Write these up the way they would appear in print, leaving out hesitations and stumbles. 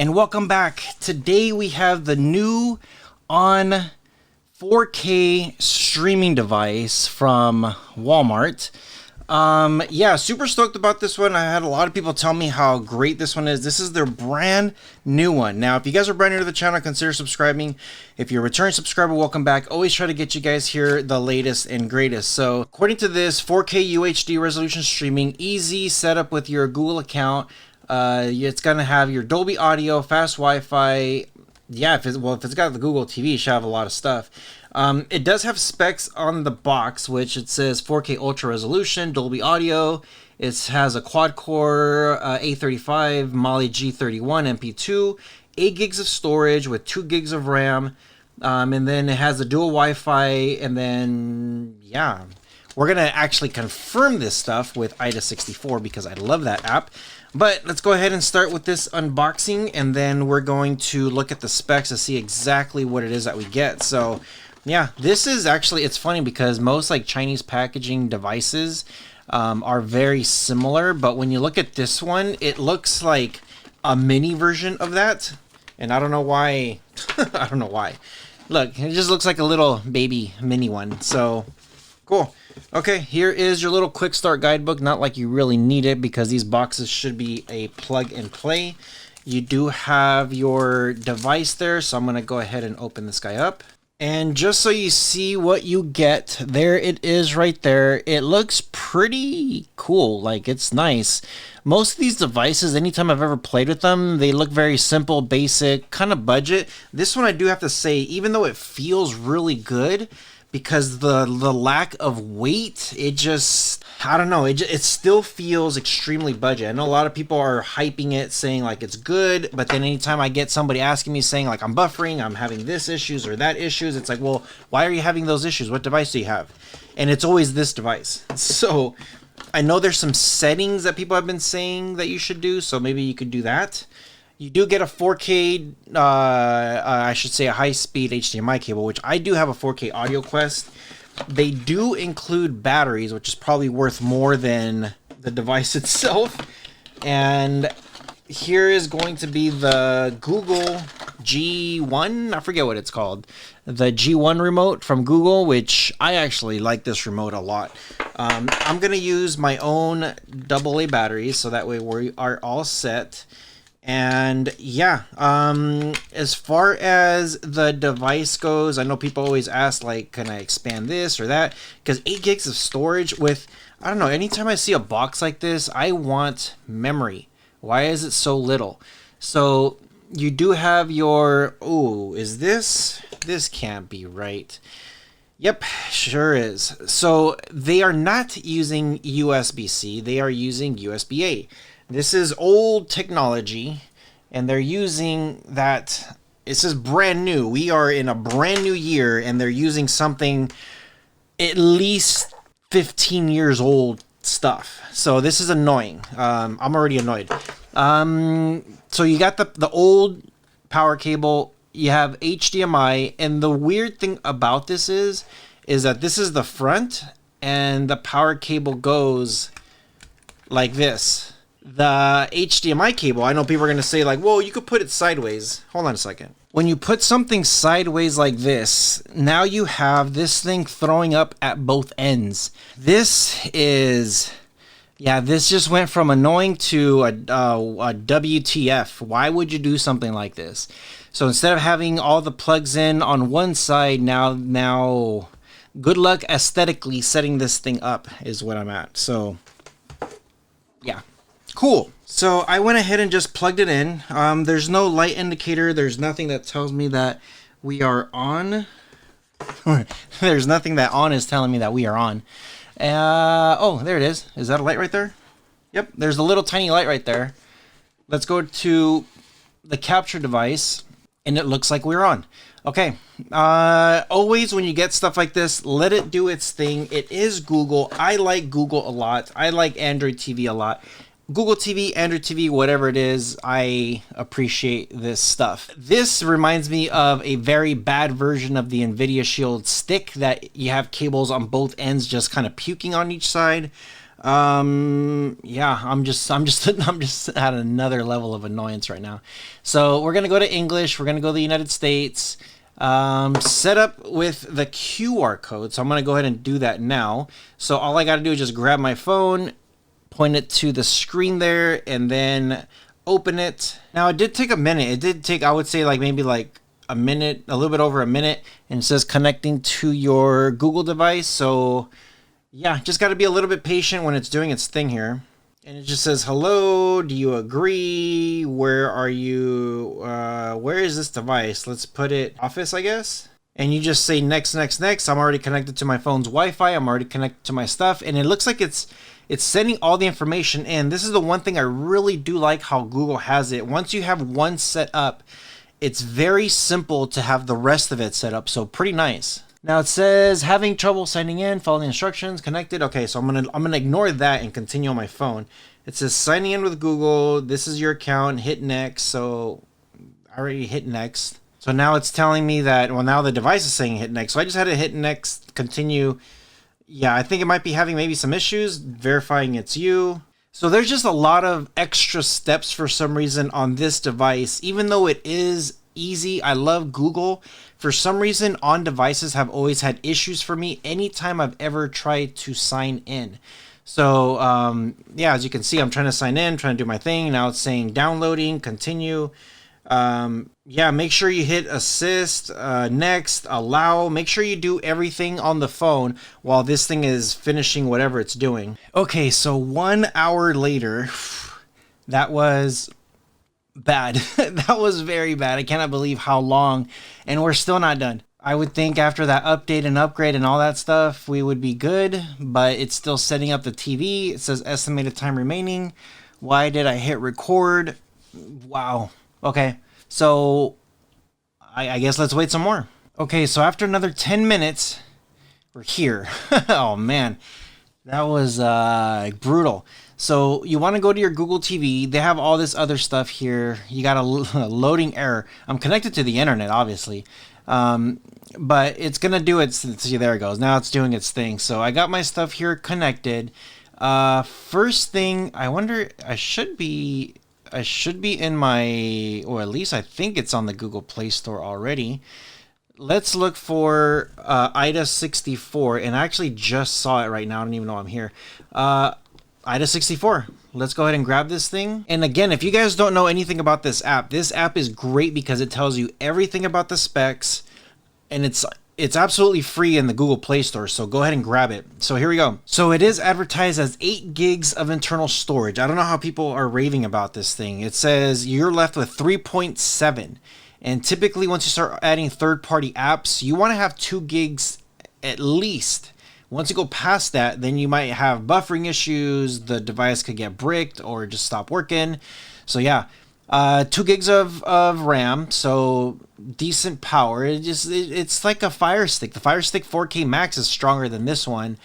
and welcome back. Today we have the new ONN 4K streaming device from Walmart. Yeah, super stoked about this one. I had a lot of people tell me how great this one is. This is their brand new one. Now, if you guys are brand new to the channel, consider subscribing. If you're a return subscriber, welcome back. Always try to get you guys here the latest and greatest. So according to this, 4K UHD resolution streaming, easy setup with your Google account. It's gonna have your Dolby Audio, fast Wi-Fi. Yeah, if it's got the Google TV, it should have a lot of stuff. It does have specs on the box, which it says 4K Ultra Resolution, Dolby Audio. It has a quad-core A35 Mali G31 MP2, 8 gigs of storage with 2 gigs of RAM, and then it has a dual Wi-Fi. And then yeah, we're gonna actually confirm this stuff with Ida64 because I love that app. But let's go ahead and start with this unboxing, and then we're going to look at the specs to see exactly what it is that we get. So yeah, this is actually, it's funny because most like Chinese packaging devices are very similar, but when you look at this one, it looks like a mini version of that. And I don't know why. I don't know why. Look, it just looks like a little baby mini one. So cool. Okay, here is your little quick start guidebook. Not like you really need it because these boxes should be a plug and play. You do have your device there, so I'm going to go ahead and open this guy up. And just so you see what you get, there it is right there. It looks pretty cool, like it's nice. Most of these devices, anytime I've ever played with them, they look very simple, basic, kind of budget. This one I do have to say, even though it feels really good, because the lack of weight, it just, I don't know, it still feels extremely budget. I know a lot of people are hyping it, saying like it's good, but then anytime I get somebody asking me saying like I'm buffering, I'm having this issues or that issues, it's like, well, why are you having those issues? What device do you have? And it's always this device. So I know there's some settings that people have been saying that you should do, so maybe you could do that. You do get a 4K, I should say a high-speed HDMI cable, which I do have a 4K Audio Quest. They do include batteries, which is probably worth more than the device itself. And here is going to be the Google G1, I forget what it's called. The G1 remote from Google, which I actually like this remote a lot. I'm going to use my own AA batteries, so that way we are all set. And yeah, as far as the device goes, I know people always ask like, can I expand this or that? Because 8 gigs of storage with, I don't know, anytime I see a box like this, I want memory. Why is it so little? So you do have your, oh, is this can't be right. Yep, sure is. So they are not using USB-C, they are using USB-A. This is old technology, and they're using that. It says brand new. We are in a brand new year, and they're using something at least 15 years old stuff. So this is annoying. I'm already annoyed. So you got the old power cable. You have HDMI, and the weird thing about this is that this is the front, and the power cable goes like this. The HDMI cable, I know people are going to say like, whoa, you could put it sideways. Hold on a second. When you put something sideways like this, now you have this thing throwing up at both ends. This is, yeah, this just went from annoying to a WTF. Why would you do something like this? So instead of having all the plugs in on one side, now good luck aesthetically setting this thing up is what I'm at. So yeah. Cool. So I went ahead and just plugged it in. There's no light indicator. There's nothing that tells me that we are on. There's nothing that on is telling me that we are on. Oh, there it is. Is that a light right there? Yep. There's a little tiny light right there. Let's go to the capture device, and it looks like we're on. Okay. Always when you get stuff like this, let it do its thing. It is Google. I like Google a lot. I like Android TV a lot. Google TV, Android TV, whatever it is, I appreciate this stuff. This reminds me of a very bad version of the NVIDIA Shield stick that you have cables on both ends just kind of puking on each side. Yeah, I'm just I'm just at another level of annoyance right now. So we're gonna go to English. We're gonna go to the United States. Set up with the QR code. So I'm gonna go ahead and do that now. So all I gotta do is just grab my phone, point it to the screen there, and then open it. Now it did take a minute. It did take, I would say, like maybe like a minute, a little bit over a minute, and it says connecting to your Google device. So yeah, just got to be a little bit patient when it's doing its thing here. And it just says, hello, do you agree? Where are you? Where is this device? Let's put it office, I guess. And you just say next, next, next. I'm already connected to my phone's Wi-Fi. I'm already connected to my stuff. And it looks like it's sending all the information in. This is the one thing I really do like how Google has it. Once you have one set up, it's very simple to have the rest of it set up. So pretty nice. Now it says having trouble signing in, follow the instructions, connected. Okay, so I'm gonna ignore that and continue on my phone. It says signing in with Google. This is your account. Hit next. So I already hit next. So now it's telling me that, well, now the device is saying hit next. So I just had to hit next, continue. Yeah, I think it might be having maybe some issues verifying it's you. So there's just a lot of extra steps for some reason on this device, even though it is easy. I love Google. For some reason, on devices have always had issues for me anytime I've ever tried to sign in. So yeah, as you can see, I'm trying to sign in, trying to do my thing. Now it's saying downloading, continue. Yeah, make sure you hit assist, next, allow. Make sure you do everything on the phone while this thing is finishing whatever it's doing. Okay, so 1 hour later, that was bad. That was very bad. I cannot believe how long, and we're still not done. I would think after that update and upgrade and all that stuff, we would be good, but it's still setting up the TV. It says estimated time remaining. Why did I hit record? Wow. Okay, so I guess let's wait some more. Okay, so after another 10 minutes, we're here. Oh man, that was brutal. So you want to go to your Google TV. They have all this other stuff here. You got a loading error. I'm connected to the internet, obviously. But it's going to do its, see, there it goes. Now it's doing its thing. So I got my stuff here connected. First thing, I wonder, I should be in my, or at least I think it's on the Google Play Store already. Let's look for IDA64, and I actually just saw it right now. I don't even know I'm here. IDA64. Let's go ahead and grab this thing. And again, if you guys don't know anything about this app is great because it tells you everything about the specs, and it's absolutely free in the Google Play Store, so go ahead and grab it. So here we go. So it is advertised as 8 gigs of internal storage. I don't know how people are raving about this thing. It says you're left with 3.7. And typically once you start adding third-party apps, you want to have 2 gigs at least. Once you go past that, then you might have buffering issues. The device could get bricked or just stop working. So yeah, 2 gigs of RAM, so decent power. It's like a Fire Stick. The Fire Stick 4K Max is stronger than this one.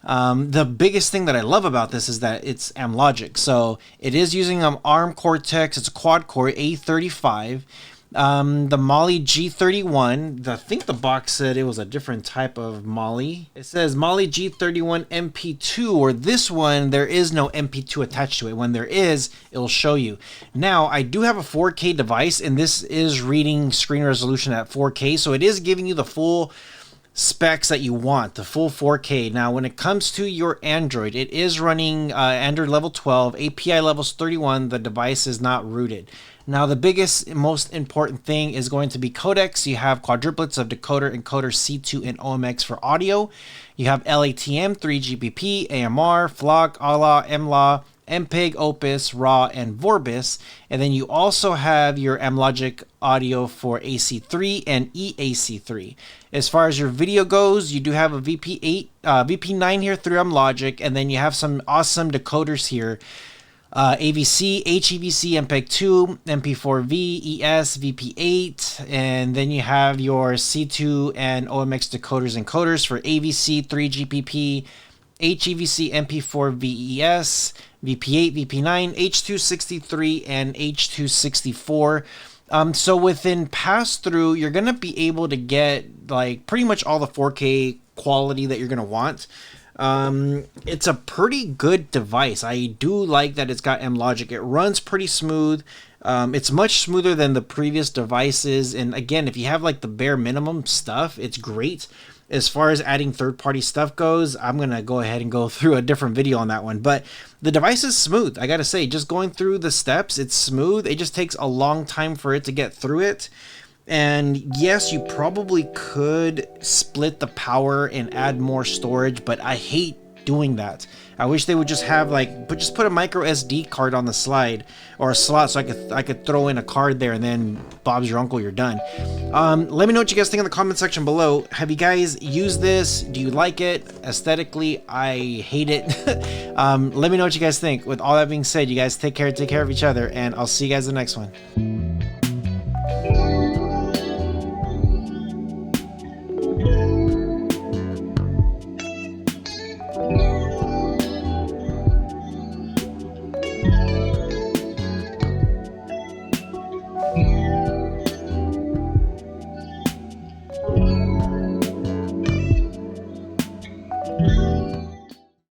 The biggest thing that I love about this is that it's Amlogic. So it is using ARM Cortex. It's a quad core A35. The Mali G31, I think the box said it was a different type of Mali. It says Mali G31 MP2, or this one, there is no MP2 attached to it. When there is, it'll show you. Now, I do have a 4K device, and this is reading screen resolution at 4K, so it is giving you the full specs that you want, the full 4K. Now, when it comes to your Android, it is running Android level 12, API levels 31, the device is not rooted. Now, the biggest, most important thing is going to be codecs. You have quadruplets of decoder, encoder, C2, and OMX for audio. You have LATM, 3GPP, AMR, FLOC, ALA, MLA, MPEG, Opus, RAW, and Vorbis. And then you also have your Amlogic audio for AC3 and EAC3. As far as your video goes, you do have a VP9 here through Amlogic, and then you have some awesome decoders here. AVC, HEVC, MPEG-2, MP4V, ES, VP8, and then you have your C2 and OMX decoders and coders for AVC, 3GPP, HEVC, MP4V, ES, VP8, VP9, H.263, and H.264. So within pass-through, you're going to be able to get like pretty much all the 4K quality that you're going to want. It's a pretty good device. I do like that it's got M-Logic. It runs pretty smooth. It's much smoother than the previous devices. And again, if you have like the bare minimum stuff, it's great. As far as adding third-party stuff goes, I'm going to go ahead and go through a different video on that one. But the device is smooth. I got to say, just going through the steps, it's smooth. It just takes a long time for it to get through it. And yes, you probably could split the power and add more storage, but I hate doing that. I wish they would just have like, just put a micro SD card on the slide or a slot so I could throw in a card there and then Bob's your uncle, you're done. Let me know what you guys think in the comment section below. Have you guys used this? Do you like it? Aesthetically, I hate it. Let me know what you guys think. With all that being said, you guys take care of each other, and I'll see you guys in the next one.